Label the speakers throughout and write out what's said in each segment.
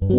Speaker 1: The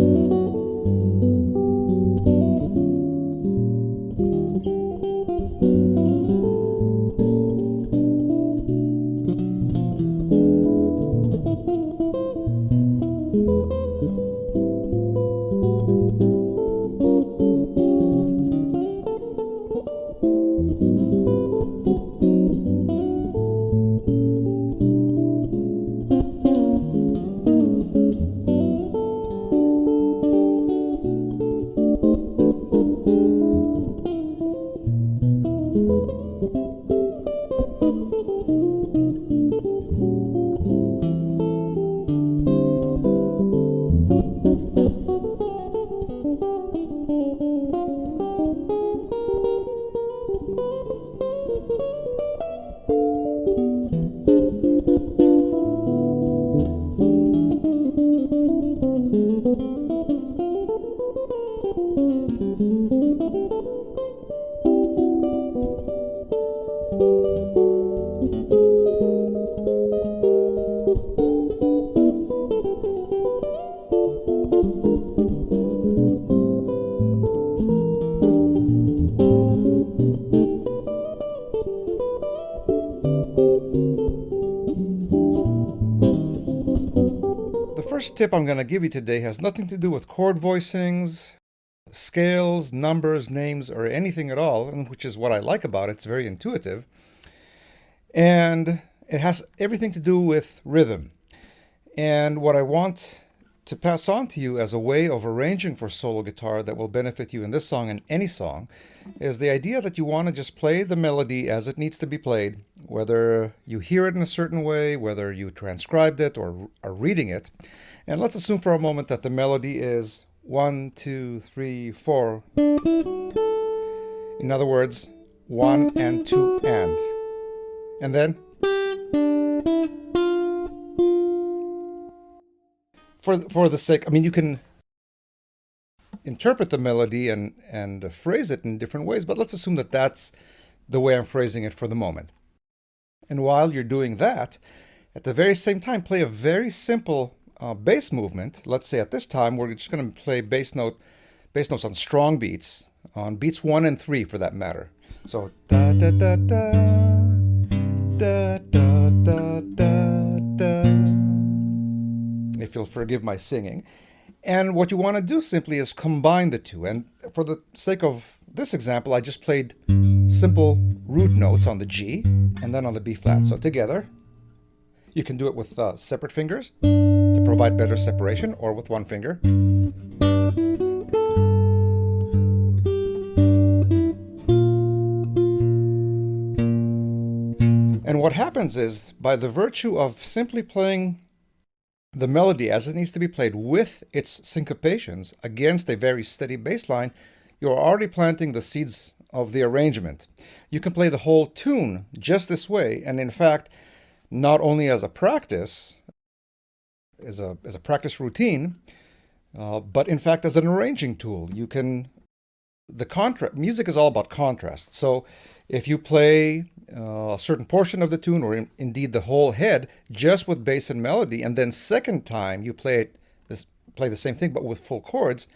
Speaker 1: first tip I'm going to give you today has nothing to do with chord voicings, scales, numbers, names, or anything at all, which is what I like about it. It's very intuitive. And it has everything to do with rhythm. And what I want to pass on to you as a way of arranging for solo guitar that will benefit you in this song and any song is the idea that you want to just play the melody as it needs to be played, whether you hear it in a certain way, whether you transcribed it or are reading it. And let's assume for a moment that the melody is 1, 2, 3, 4. In other words, 1 and 2 and. And then for the sake, I mean, you can interpret the melody and phrase it in different ways, but let's assume that that's the way I'm phrasing it for the moment. And while you're doing that, at the very same time, play a very simple bass movement. Let's say at this time, we're just going to play bass notes on strong beats, on beats 1 and 3 for that matter. So da da da da da da da da da. If you'll forgive my singing. And what you want to do simply is combine the two. And for the sake of this example, I just played simple root notes on the G and then on the B flat. So together, you can do it with separate fingers to provide better separation, or with one finger. And what happens is, by the virtue of simply playing the melody as it needs to be played with its syncopations against a very steady bass line, you're already planting the seeds of the arrangement. You can play the whole tune just this way, and in fact, not only as a practice, as a practice routine, but in fact as an arranging tool. You can, music is all about contrast. So if you play a certain portion of the tune, or indeed the whole head, just with bass and melody, and then second time you play the same thing but with full chords,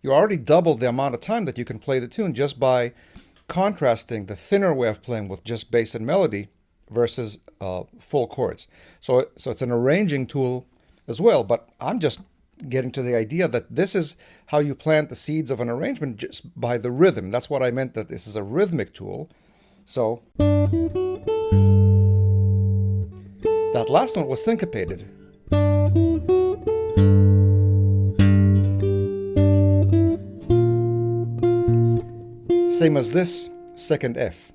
Speaker 1: you already doubled the amount of time that you can play the tune just by contrasting the thinner way of playing with just bass and melody versus full chords. So it's an arranging tool as well, but I'm just getting to the idea that this is how you plant the seeds of an arrangement, just by the rhythm. That's what I meant, that this is a rhythmic tool. So that last note was syncopated. Same as this second F.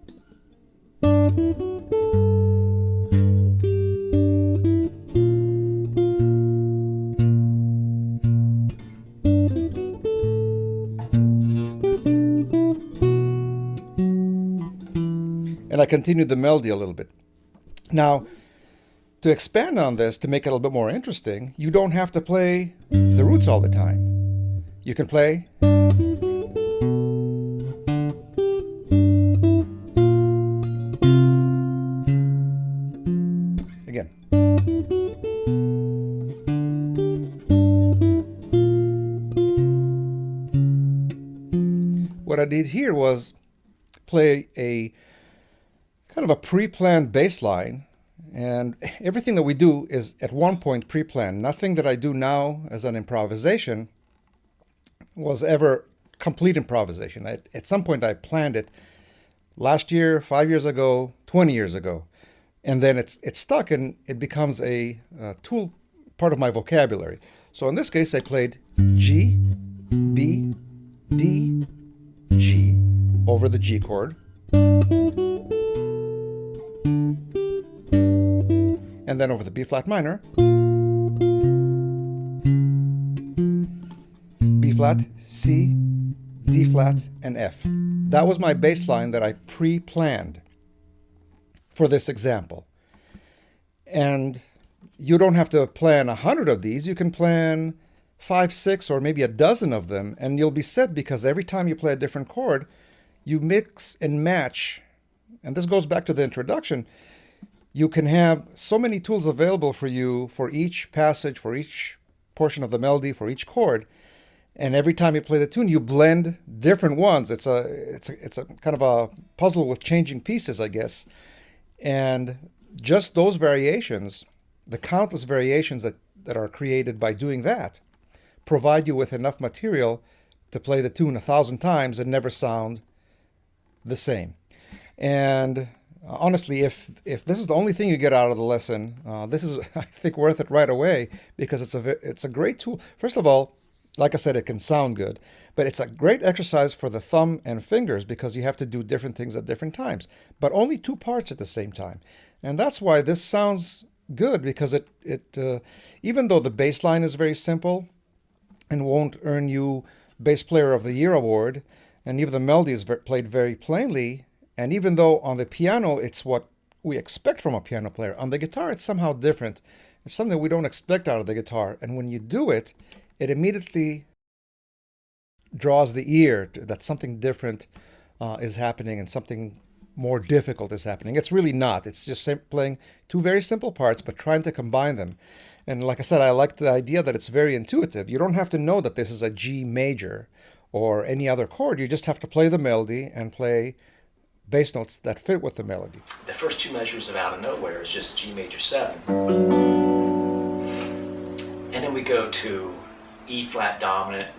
Speaker 1: And I continued the melody a little bit. Now, to expand on this, to make it a little bit more interesting, you don't have to play the roots all the time. You can play again. what I did here was play a kind of a pre-planned bass line, and everything that we do is at one point pre-planned. Nothing that I do now as an improvisation was ever complete improvisation. At some point I planned it last year, 5 years ago, 20 years ago, and then it's stuck and it becomes a tool, part of my vocabulary. So in this case I played G, B, D, G over the G chord, and then over the B flat minor, B flat, C, D flat, and F. That was my bass line that I pre-planned for this example. And you don't have to plan 100 of these. You can plan 5, 6, or maybe a dozen of them, and you'll be set, because every time you play a different chord, you mix and match. And this goes back to the introduction. You can have so many tools available for you for each passage, for each portion of the melody, for each chord. And every time you play the tune, you blend different ones. It's a kind of a puzzle with changing pieces, I guess. And just those variations, the countless variations that are created by doing that, provide you with enough material to play the tune 1,000 times and never sound the same. And honestly, if this is the only thing you get out of the lesson, this is, I think, worth it right away, because it's a great tool. First of all, like I said, it can sound good, but it's a great exercise for the thumb and fingers, because you have to do different things at different times, but only 2 parts at the same time. And that's why this sounds good, because it even though the bass line is very simple and won't earn you Bass Player of the Year award, and even the melody is played very plainly, and even though on the piano it's what we expect from a piano player, on the guitar it's somehow different. It's something we don't expect out of the guitar, and when you do it, it immediately draws the ear that something different is happening and something more difficult is happening. It's really not. It's just playing 2 very simple parts, but trying to combine them. And like I said, I like the idea that it's very intuitive. You don't have to know that this is a G major or any other chord. You just have to play the melody and play bass notes that fit with the melody.
Speaker 2: The first 2 measures of Out of Nowhere is just G major 7. And then we go to E flat dominant,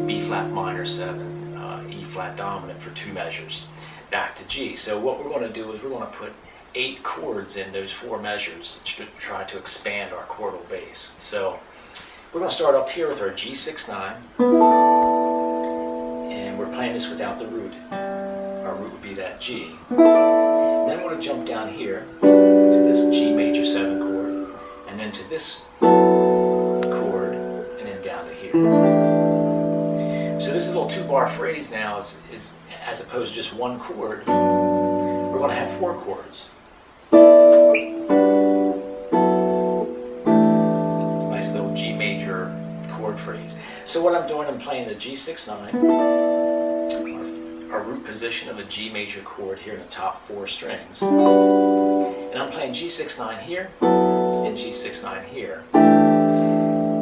Speaker 2: B flat minor 7, E flat dominant for 2 measures, back to G. So what we're going to do is we're going to put 8 chords in those 4 measures to try to expand our chordal bass. So we're going to start up here with our G6-9, and we're playing this without the root. Our root would be that G. And then we're going to jump down here to this G major 7 chord, and then to this chord, and then down to here. So this little 2-bar phrase now is as opposed to just 1 chord, we're going to have 4 chords. Nice little G major chord phrase. So what I'm doing, I'm playing the G6-9, our root position of a G major chord here in the top 4 strings. And I'm playing G6-9 here and G6-9 here.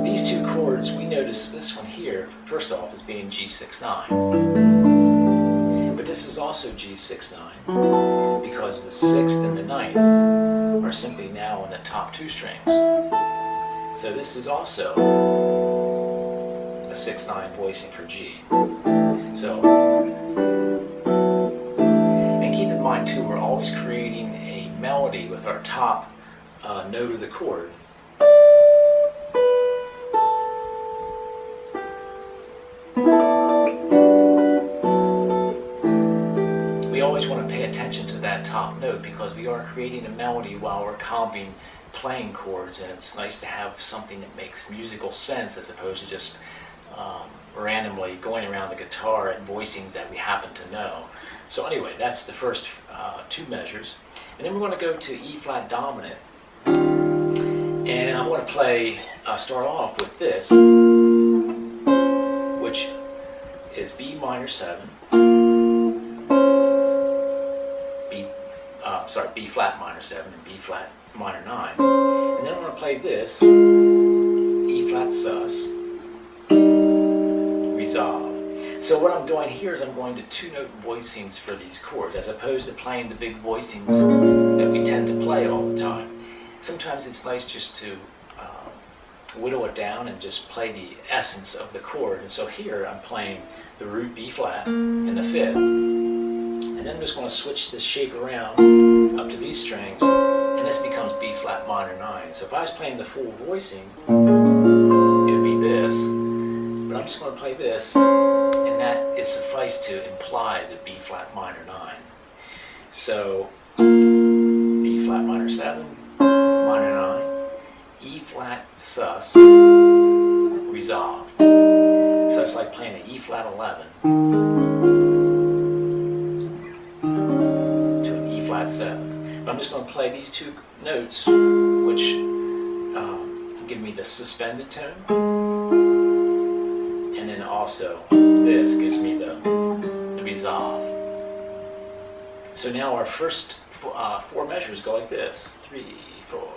Speaker 2: These 2 chords, we notice this one here, first off, as being G6-9. But this is also G6-9 because the 6th and the 9th are simply now on the top 2 strings. So this is also a 6-9 voicing for G. So, and keep in mind too, we're always creating a melody with our top note of the chord. We always want to pay attention to that top note because we are creating a melody while we're comping playing chords, and it's nice to have something that makes musical sense as opposed to just randomly going around the guitar at voicings that we happen to know. So anyway, that's the first 2 measures. And then we're going to go to E flat dominant. And I'm going to play, start off with this, which is B minor 7, B flat minor 7 and B flat minor 9. And then I'm going to play this, E flat sus, resolve. So what I'm doing here is I'm going to two-note voicings for these chords, as opposed to playing the big voicings that we tend to play all the time. Sometimes it's nice just to whittle it down and just play the essence of the chord. And so here I'm playing the root B flat and the fifth. And then I'm just going to switch this shape around up to these strings, and this becomes B flat minor 9. So if I was playing the full voicing, it would be this, but I'm just going to play this, and that is suffice to imply the B flat minor 9. So B flat minor 7, minor 9, E flat sus, resolve. So it's like playing an E flat 11 to an E flat 7. But I'm just going to play these two notes, which give me the suspended tone, and then also this gives me the resolve. So now our first four measures go like this: 3, 4.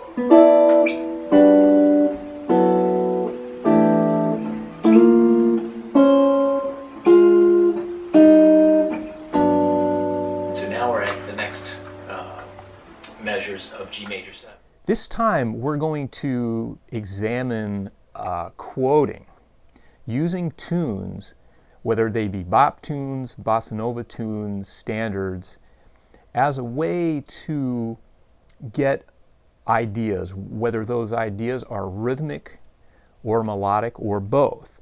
Speaker 2: Measures of G major 7.
Speaker 3: This time we're going to examine quoting using tunes, whether they be bop tunes, bossa nova tunes, standards, as a way to get ideas, whether those ideas are rhythmic or melodic or both.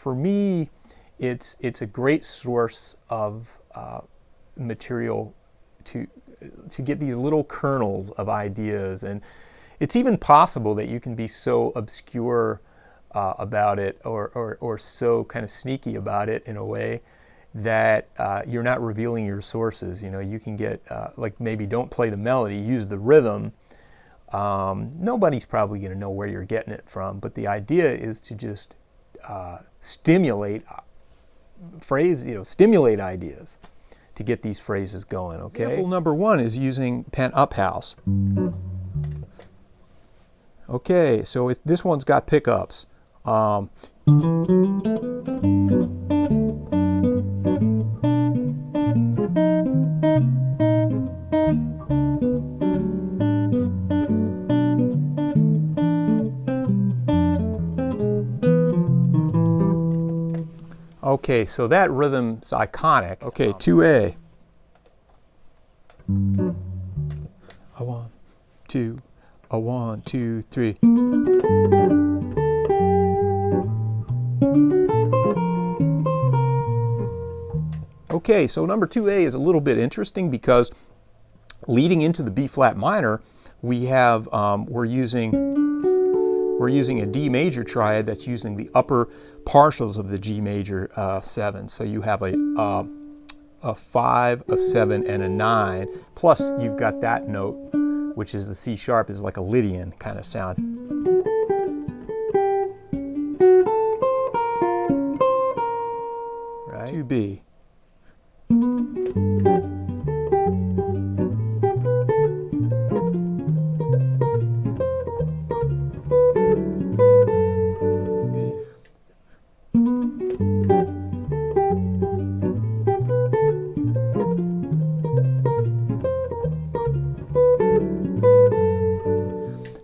Speaker 3: For me, it's a great source of material to get these little kernels of ideas, and it's even possible that you can be so obscure about it, or so kind of sneaky about it in a way that you're not revealing your sources. You know, you can get like maybe don't play the melody, use the rhythm. Nobody's probably going to know where you're getting it from, but the idea is to just stimulate stimulate ideas to get these phrases going. Okay. Example number 1 is using pent up house. Okay, so this one's got pickups. Okay, so that rhythm's iconic. Okay, 2A. A 1, 2, a 1, 2, 3. Okay, so number 2A is a little bit interesting because leading into the B flat minor, we have we're using a D major triad that's using the upper partials of the G major 7. So you have a 5, a 7, and a 9. Plus you've got that note, which is the C sharp, is like a Lydian kind of sound. Right? 2B.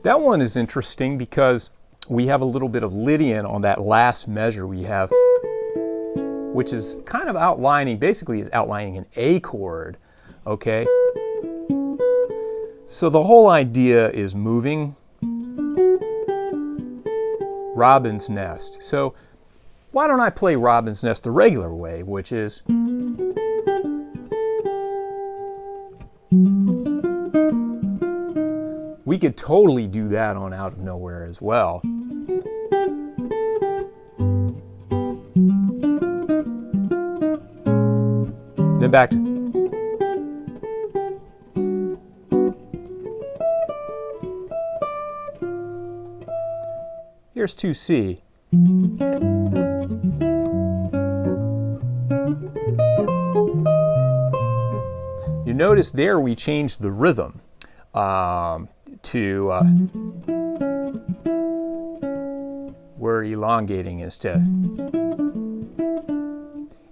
Speaker 3: That one is interesting because we have a little bit of Lydian on that last measure we have, which is kind of outlining, basically is outlining an A chord, okay? So the whole idea is moving Robin's Nest. So why don't I play Robin's Nest the regular way, which is we could totally do that on Out of Nowhere as well. Then back to. Here's 2C. You notice there we changed the rhythm. We're elongating instead.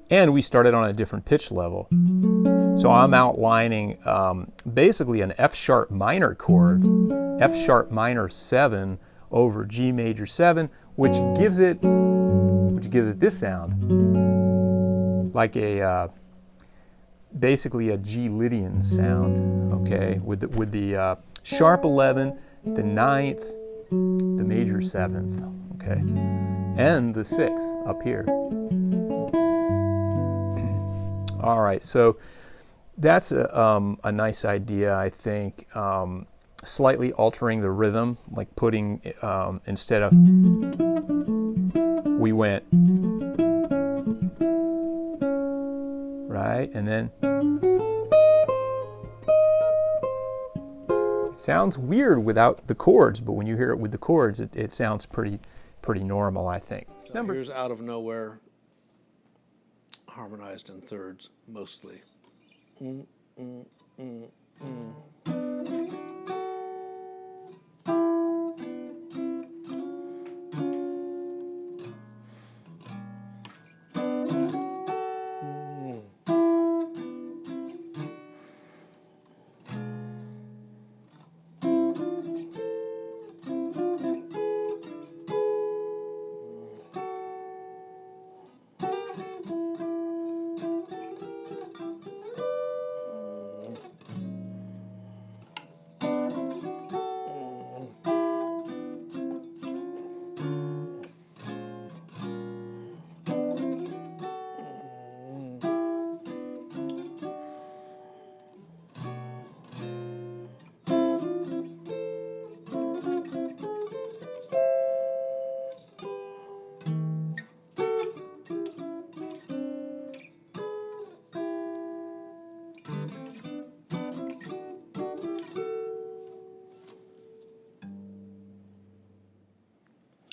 Speaker 3: And we started on a different pitch level. So I'm outlining basically an F sharp minor chord, F sharp minor 7 over G major 7, which gives it this sound, like a basically a G Lydian sound, okay, with the sharp 11, the 9th, the major 7th, okay, and the 6th up here. All right, so that's a nice idea, I think. Slightly altering the rhythm, like putting, instead of, we went, right, and then, it sounds weird without the chords, but when you hear it with the chords, it sounds pretty normal, I think.
Speaker 4: So here's Out of Nowhere, harmonized in thirds, mostly.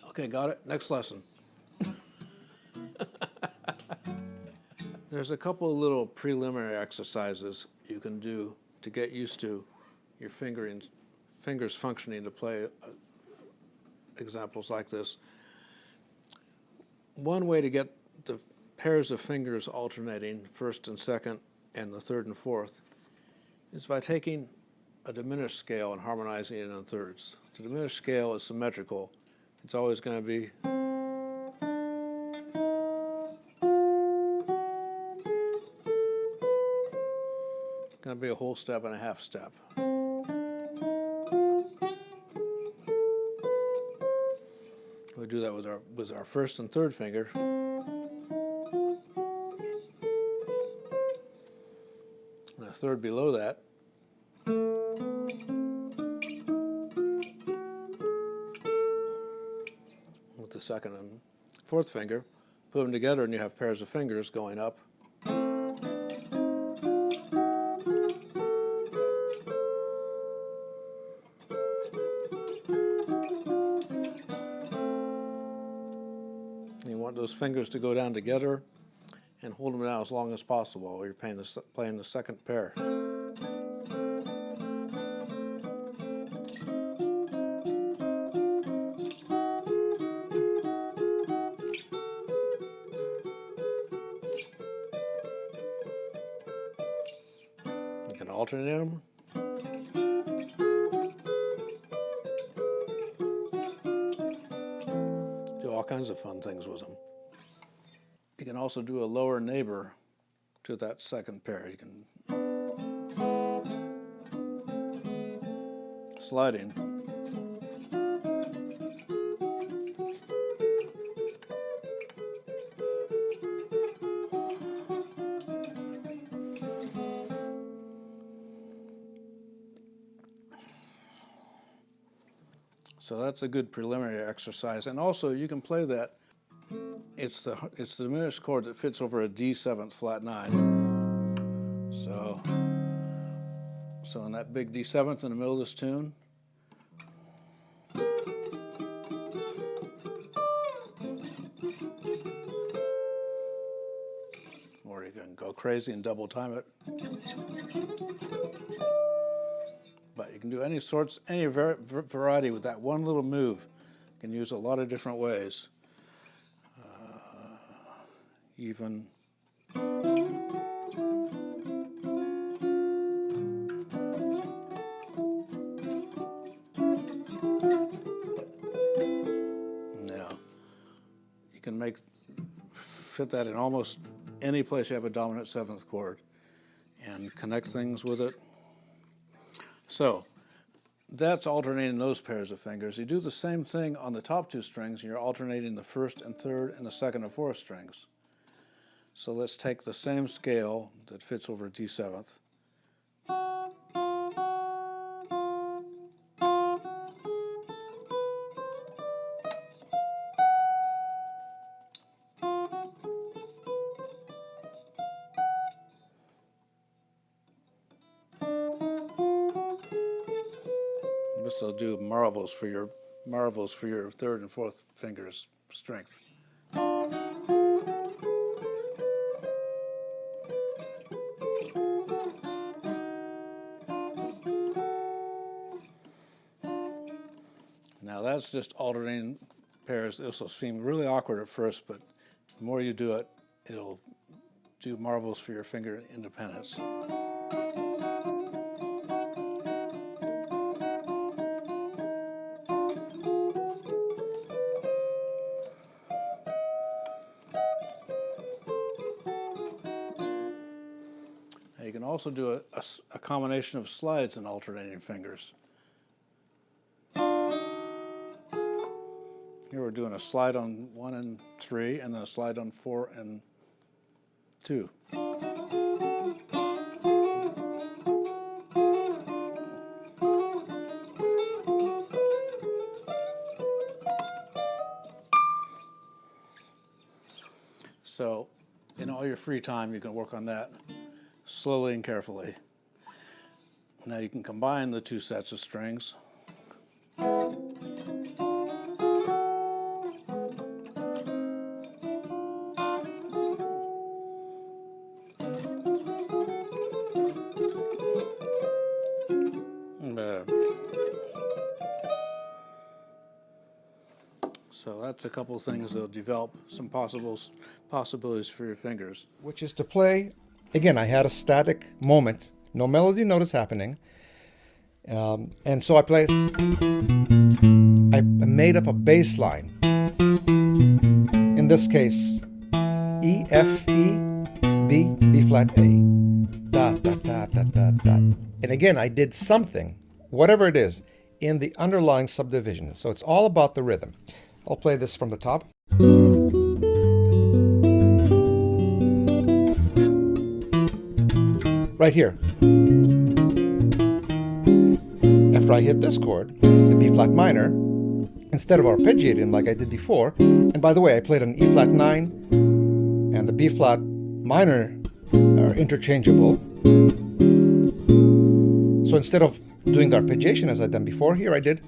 Speaker 4: Okay, got it. Next lesson. There's a couple of little preliminary exercises you can do to get used to your fingers functioning to play examples like this. One way to get the pairs of fingers alternating, first and second, and the third and fourth, is by taking a diminished scale and harmonizing it in thirds. The diminished scale is symmetrical. It's always going to be a whole step and a half step. We do that with our first and third finger. And a third below that. With the second and fourth finger, put them together and you have pairs of fingers going up. want those fingers to go down together and hold them down as long as possible while you're playing the second pair. You can alternate them. Do all kinds of fun things with them. You can also do a lower neighbor to that second pair. You can sliding. So that's a good preliminary exercise, and also you can play that. It's the diminished chord that fits over a D7 flat 9. So in that big D7th in the middle of this tune, or you can go crazy and double time it. But you can do any variety with that one little move. You can use a lot of different ways. Even now, you can fit that in almost any place you have a dominant 7th chord and connect things with it. So that's alternating those pairs of fingers. You do the same thing on the top 2 strings, and you're alternating the 1st and 3rd and the 2nd and 4th strings. So let's take the same scale that fits over D7th. This will do marvels for your 3rd and 4th fingers strength. Now that's just alternating pairs. This will seem really awkward at first, but the more you do it, it'll do marvels for your finger independence. Now you can also do a combination of slides and alternating fingers. Here we're doing a slide on 1 and 3, and then a slide on 4 and 2. So in all your free time, you can work on that slowly and carefully. Now you can combine the 2 sets of strings. So that's a couple of things that'll develop some possibilities for your fingers.
Speaker 1: Which is to play, again, I had a static moment, no melody note is happening. And so I played, I made up a bass line. In this case, E, F, E, B, B flat, A. Da, da, da, da, da, da. And again, I did something, whatever it is, in the underlying subdivision. So it's all about the rhythm. I'll play this from the top. Right here. After I hit this chord, the B flat minor, instead of arpeggiating like I did before, and by the way, I played an E flat 9 and the B flat minor are interchangeable. So instead of doing the arpeggiation as I'd done before, here I did.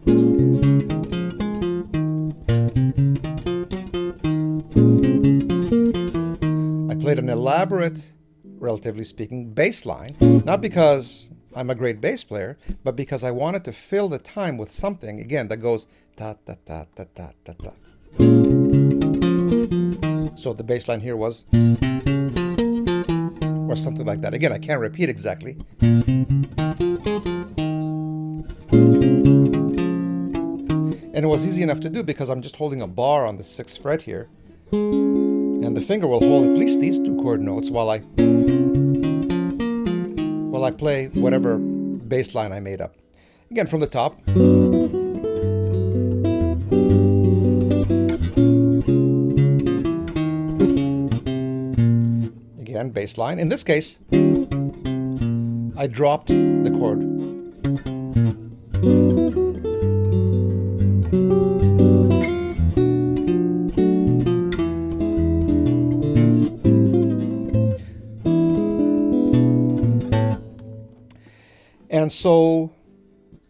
Speaker 1: elaborate, relatively speaking, bass line, not because I'm a great bass player, but because I wanted to fill the time with something, again, that goes ta ta ta ta ta ta ta. So the bass line here was, or something like that. Again, I can't repeat exactly. And it was easy enough to do because I'm just holding a bar on the 6th fret here. And the finger will hold at least these 2 chord notes while I play whatever bass line I made up. Again, from the top. Again, bass line. In this case, I dropped the chord. And so,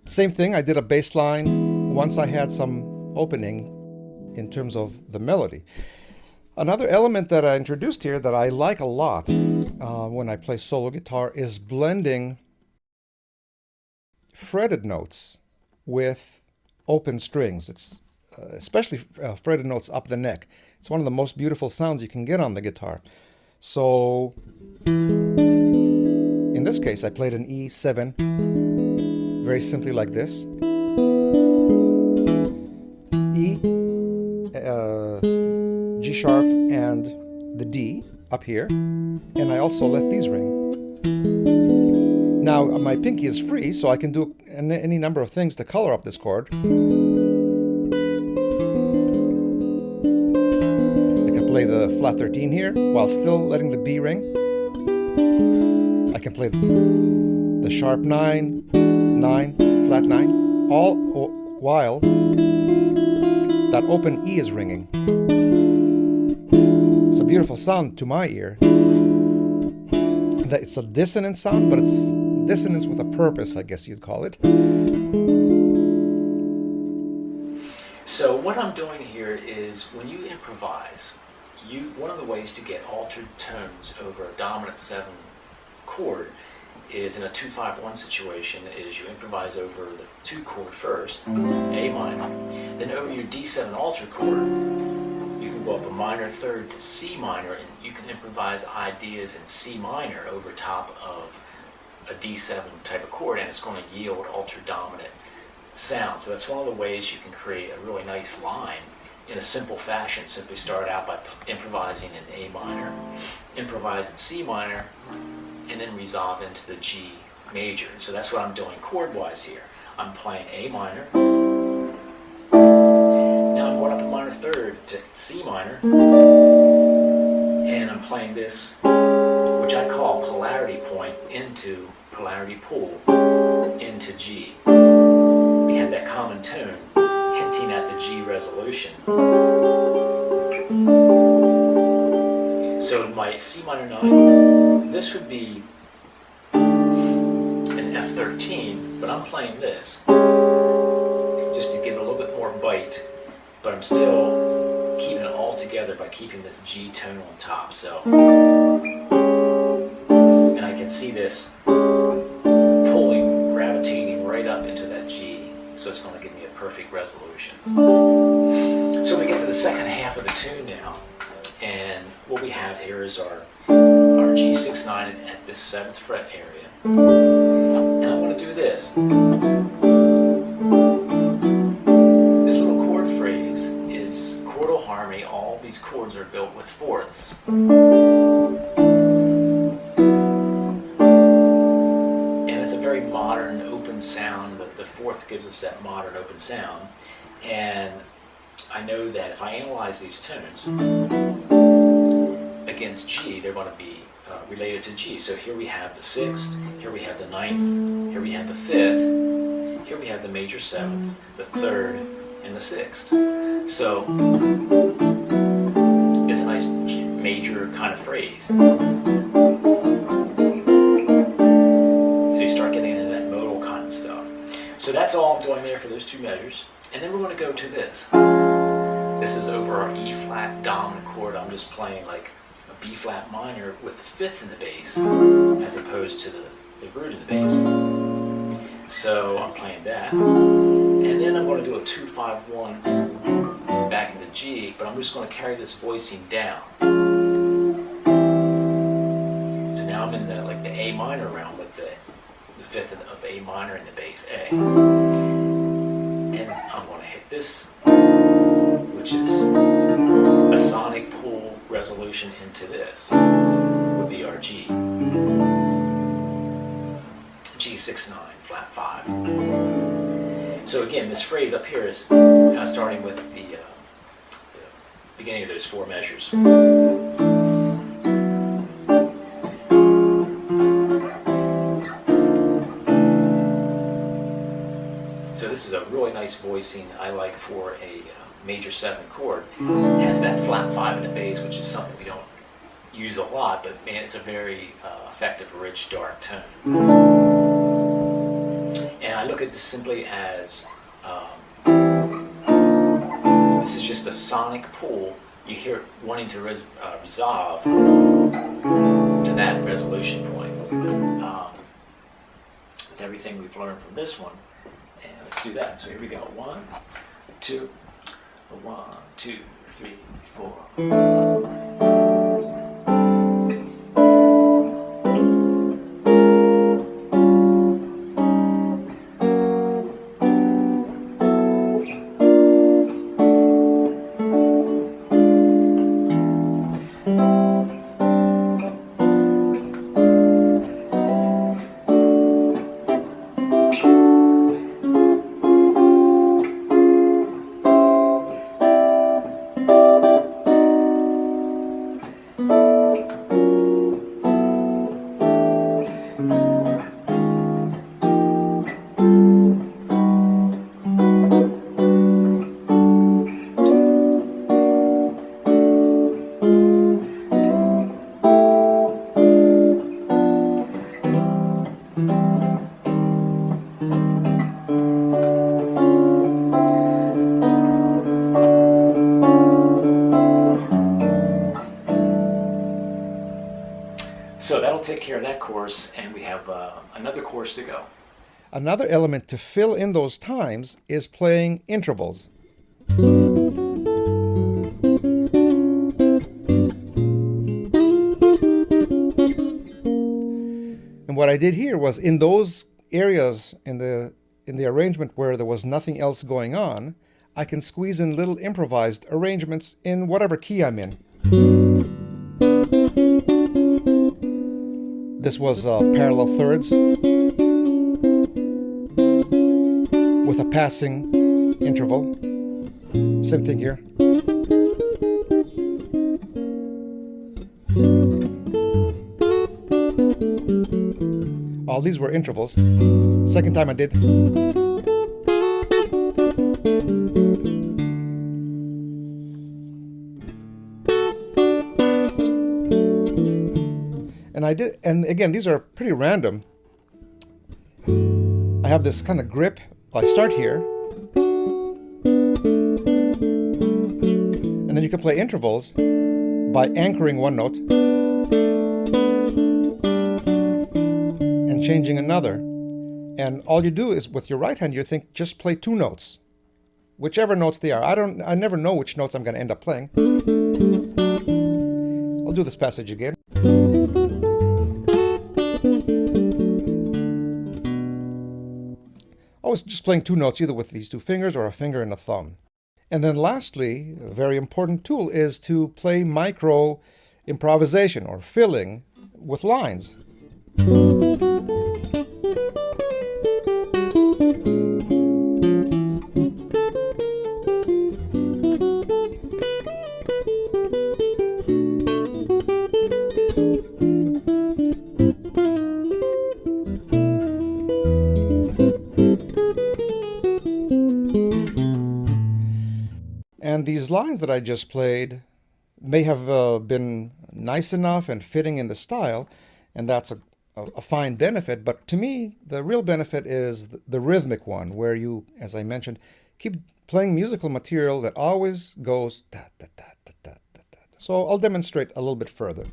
Speaker 1: same thing, I did a bass line once I had some opening in terms of the melody. Another element that I introduced here that I like a lot when I play solo guitar is blending fretted notes with open strings. It's especially fretted notes up the neck. It's one of the most beautiful sounds you can get on the guitar. So in this case, I played an E7 very simply like this. E, G sharp, and the D up here. And I also let these ring. Now, my pinky is free, so I can do any number of things to color up this chord. I can play the flat 13 here while still letting the B ring. I can play the sharp 9, 9, flat 9, all while that open E is ringing. It's a beautiful sound to my ear. It's a dissonant sound, but it's dissonance with a purpose, I guess you'd call it.
Speaker 2: So what I'm doing here is when you improvise, one of the ways to get altered tones over a dominant 7 chord is in a 2-5-1 situation is you improvise over the 2 chord first, A minor, then over your D7 altered chord, you can go up a minor third to C minor, and you can improvise ideas in C minor over top of a D7 type of chord, and it's going to yield altered dominant sound. So that's one of the ways you can create a really nice line in a simple fashion. Simply start out by improvising in A minor, improvise in C minor, and then resolve into the G major. So that's what I'm doing chord-wise here. I'm playing A minor. Now I'm going up a minor third to C minor, and I'm playing this, which I call polarity point into polarity pull into G. We have that common tone hinting at the G resolution. So my C minor 9, this would be an F13, but I'm playing this just to give it a little bit more bite, but I'm still keeping it all together by keeping this G tone on top. So, and I can see this pulling, gravitating right up into that G, so it's going to give me a perfect resolution. So we get to the second half of the tune now, and what we have here is our G6-9 at this 7th fret area, and I'm going to do this. This little chord phrase is chordal harmony. All these chords are built with fourths. And it's a very modern open sound. The fourth gives us that modern open sound, and I know that if I analyze these tones against G, they're going to be related to G. So here we have the 6th, here we have the 9th, here we have the 5th, here we have the major 7th, the 3rd, and the 6th. So it's a nice G major kind of phrase. So you start getting into that modal kind of stuff. So that's all I'm doing there for those 2 measures. And then we're going to go to this. This is over our E flat dominant chord. I'm just playing like a B flat minor with the fifth in the bass as opposed to the root of the bass. So I'm playing that. And then I'm going to do a 2-5-1 back into G, but I'm just going to carry this voicing down. So now I'm in the A minor realm with the fifth of A minor in the bass A. And I'm going to hit this, which is a sonic pull resolution into this, would be our G. G6-9, flat 5. So again, this phrase up here is starting with the beginning of those 4 measures. So this is a really nice voicing I like for a major 7 chord. It has that flat 5 in the bass, which is something we don't use a lot, but man, it's a very effective, rich, dark tone. And I look at this simply as this is just a sonic pull. You hear it wanting to resolve to that resolution point. With everything we've learned from this one, and let's do that. So here we go. 1, 2, 1, 2, 3, 4. So that'll take care of that course, and we have another course to go.
Speaker 1: Another element to fill in those times is playing intervals. And what I did here was in those areas in the arrangement where there was nothing else going on, I can squeeze in little improvised arrangements in whatever key I'm in. This was parallel thirds with a passing interval. Same thing here. All these were intervals. Second time I did. And again, these are pretty random. I have this kind of grip. I start here, and then you can play intervals by anchoring one note and changing another. And all you do is with your right hand, you think just play 2 notes, whichever notes they are. I never know which notes I'm going to end up playing. I'll do this passage again. Always just playing 2 notes, either with these 2 fingers or a finger and a thumb. And then lastly, a very important tool is to play micro improvisation or filling with lines. And these lines that I just played may have been nice enough and fitting in the style, and that's a fine benefit. But to me, the real benefit is the rhythmic one, where you, as I mentioned, keep playing musical material that always goes da da da da da da da, So I'll demonstrate a little bit further.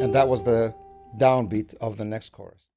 Speaker 1: And that was the downbeat of the next chorus.